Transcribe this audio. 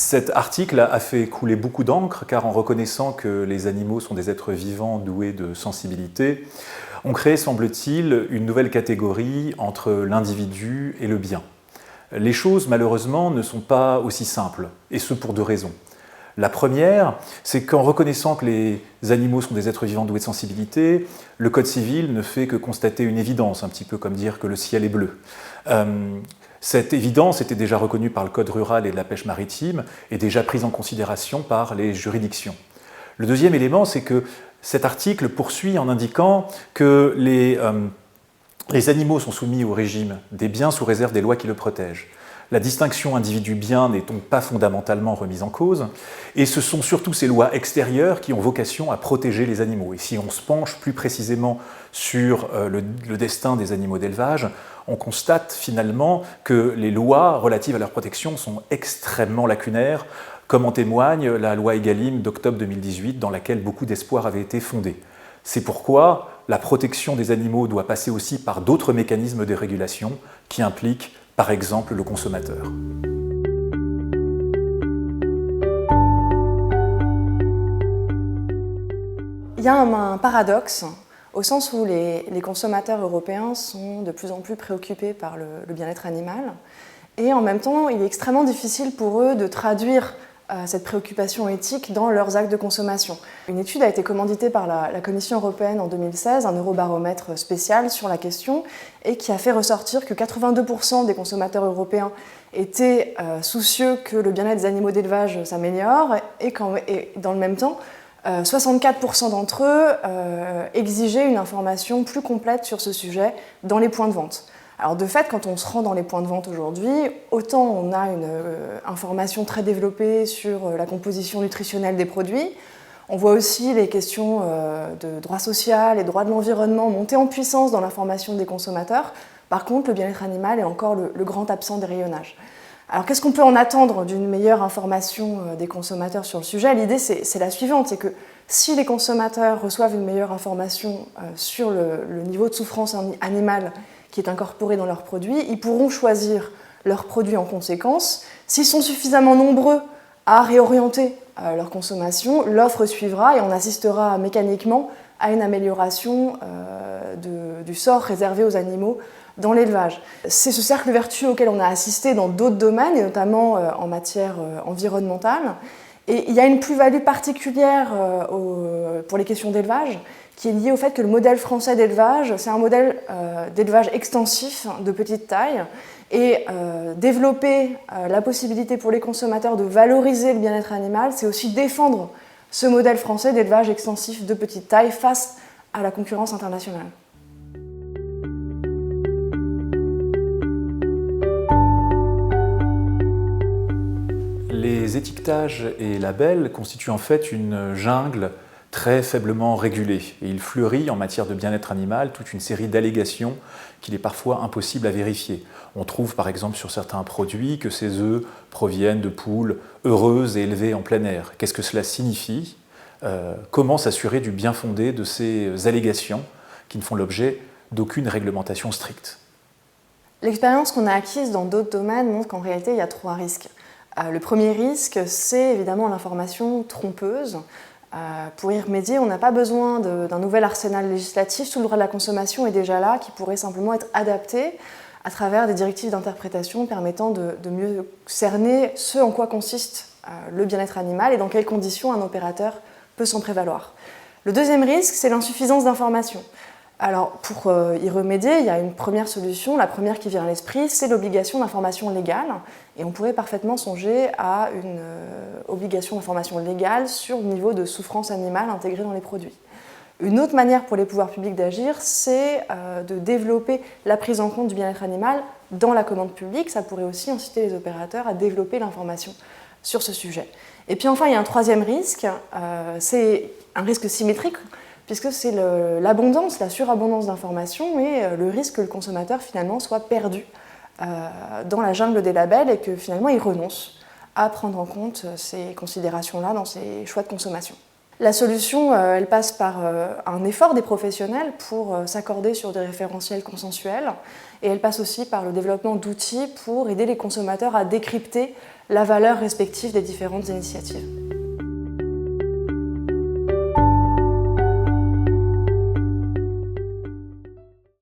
Cet article a fait couler beaucoup d'encre car en reconnaissant que les animaux sont des êtres vivants doués de sensibilité, on crée, semble-t-il, une nouvelle catégorie entre l'individu et le bien. Les choses, malheureusement, ne sont pas aussi simples, et ce pour deux raisons. La première, c'est qu'en reconnaissant que les animaux sont des êtres vivants doués de sensibilité, le Code civil ne fait que constater une évidence, un petit peu comme dire que le ciel est bleu. Cette évidence était déjà reconnue par le Code rural et de la pêche maritime et déjà prise en considération par les juridictions. Le deuxième élément, c'est que cet article poursuit en indiquant que les animaux sont soumis au régime des biens sous réserve des lois qui le protègent. La distinction individu-bien n'est donc pas fondamentalement remise en cause, et ce sont surtout ces lois extérieures qui ont vocation à protéger les animaux. Et si on se penche plus précisément sur le destin des animaux d'élevage, on constate finalement que les lois relatives à leur protection sont extrêmement lacunaires, comme en témoigne la loi Egalim d'octobre 2018, dans laquelle beaucoup d'espoirs avaient été fondés. C'est pourquoi la protection des animaux doit passer aussi par d'autres mécanismes de régulation qui impliquent par exemple le consommateur. Il y a un paradoxe au sens où les consommateurs européens sont de plus en plus préoccupés par le bien-être animal et en même temps il est extrêmement difficile pour eux de traduire cette préoccupation éthique dans leurs actes de consommation. Une étude a été commanditée par la Commission européenne en 2016, un eurobaromètre spécial sur la question, et qui a fait ressortir que 82% des consommateurs européens étaient soucieux que le bien-être des animaux d'élevage s'améliore, et dans le même temps, 64% d'entre eux exigeaient une information plus complète sur ce sujet dans les points de vente. Alors de fait, quand on se rend dans les points de vente aujourd'hui, autant on a une information très développée sur la composition nutritionnelle des produits, on voit aussi les questions de droit social et droit de l'environnement monter en puissance dans l'information des consommateurs. Par contre, le bien-être animal est encore le grand absent des rayonnages. Alors qu'est-ce qu'on peut en attendre d'une meilleure information des consommateurs sur le sujet? L'idée c'est la suivante, c'est que si les consommateurs reçoivent une meilleure information sur le niveau de souffrance animale qui est incorporé dans leurs produits, ils pourront choisir leurs produits en conséquence. S'ils sont suffisamment nombreux à réorienter leur consommation, l'offre suivra et on assistera mécaniquement à une amélioration du sort réservé aux animaux dans l'élevage. C'est ce cercle vertueux auquel on a assisté dans d'autres domaines, et notamment en matière environnementale. Et il y a une plus-value particulière pour les questions d'élevage, qui est liée au fait que le modèle français d'élevage, c'est un modèle d'élevage extensif de petite taille, et développer la possibilité pour les consommateurs de valoriser le bien-être animal, c'est aussi défendre ce modèle français d'élevage extensif de petite taille face à la concurrence internationale. Les étiquetages et labels constituent en fait une jungle très faiblement régulée et il fleurit en matière de bien-être animal toute une série d'allégations qu'il est parfois impossible à vérifier. On trouve par exemple sur certains produits que ces œufs proviennent de poules heureuses et élevées en plein air. Qu'est-ce que cela signifie ? Comment s'assurer du bien fondé de ces allégations qui ne font l'objet d'aucune réglementation stricte ? L'expérience qu'on a acquise dans d'autres domaines montre qu'en réalité il y a trois risques. Le premier risque, c'est évidemment l'information trompeuse. Pour y remédier, on n'a pas besoin d'un nouvel arsenal législatif. Tout le droit de la consommation est déjà là, qui pourrait simplement être adapté à travers des directives d'interprétation permettant de mieux cerner ce en quoi consiste le bien-être animal et dans quelles conditions un opérateur peut s'en prévaloir. Le deuxième risque, c'est l'insuffisance d'information. Alors, pour y remédier, il y a une première solution. La première qui vient à l'esprit, c'est l'obligation d'information légale. Et on pourrait parfaitement songer à une obligation d'information légale sur le niveau de souffrance animale intégré dans les produits. Une autre manière pour les pouvoirs publics d'agir, c'est de développer la prise en compte du bien-être animal dans la commande publique. Ça pourrait aussi inciter les opérateurs à développer l'information sur ce sujet. Et puis enfin, il y a un troisième risque, c'est un risque symétrique, puisque c'est l'abondance, la surabondance d'informations et le risque que le consommateur finalement soit perdu dans la jungle des labels et que finalement il renonce à prendre en compte ces considérations-là dans ses choix de consommation. La solution, elle passe par un effort des professionnels pour s'accorder sur des référentiels consensuels, et elle passe aussi par le développement d'outils pour aider les consommateurs à décrypter la valeur respective des différentes initiatives.